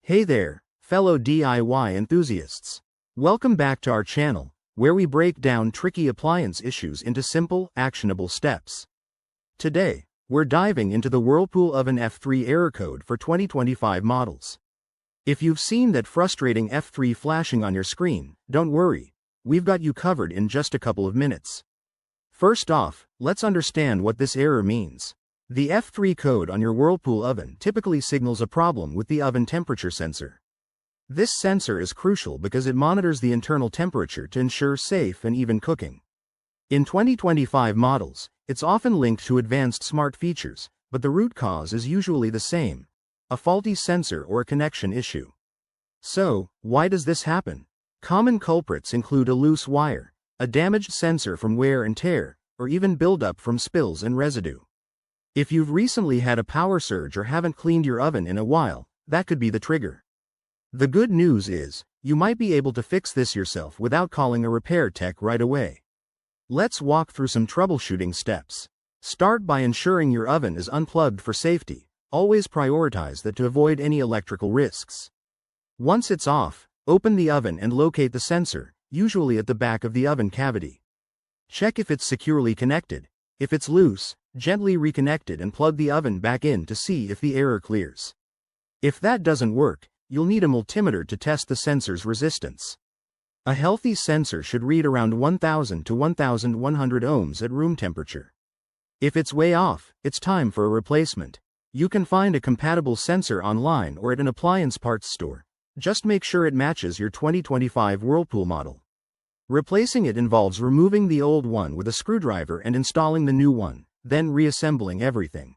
Hey there, fellow DIY enthusiasts. Welcome back to our channel, where we break down tricky appliance issues into simple, actionable steps. Today, we're diving into the Whirlpool Oven F3 error code for 2025 models. If you've seen that frustrating F3 flashing on your screen, don't worry, we've got you covered in just a couple of minutes. First off, let's understand what this error means. The F3 code on your Whirlpool oven typically signals a problem with the oven temperature sensor. This sensor is crucial because it monitors the internal temperature to ensure safe and even cooking. In 2025 models, it's often linked to advanced smart features, but the root cause is usually the same: a faulty sensor or a connection issue. So, why does this happen? Common culprits include a loose wire, a damaged sensor from wear and tear, or even buildup from spills and residue. If you've recently had a power surge or haven't cleaned your oven in a while, that could be the trigger. The good news is, you might be able to fix this yourself without calling a repair tech right away. Let's walk through some troubleshooting steps. Start by ensuring your oven is unplugged for safety. Always prioritize that to avoid any electrical risks. Once it's off, open the oven and locate the sensor, usually at the back of the oven cavity. Check if it's securely connected. If it's loose, gently reconnect it and plug the oven back in to see if the error clears. If that doesn't work, you'll need a multimeter to test the sensor's resistance. A healthy sensor should read around 1000 to 1100 ohms at room temperature. If it's way off, it's time for a replacement. You can find a compatible sensor online or at an appliance parts store. Just make sure it matches your 2025 Whirlpool model. Replacing it involves removing the old one with a screwdriver and installing the new one, then reassembling everything.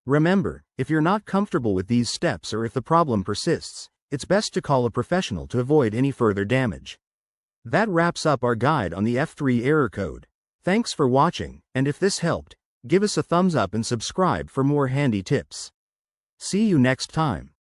Remember, if you're not comfortable with these steps or if the problem persists, it's best to call a professional to avoid any further damage. That wraps up our guide on the F3 error code. Thanks for watching, and if this helped, give us a thumbs up and subscribe for more handy tips. See you next time.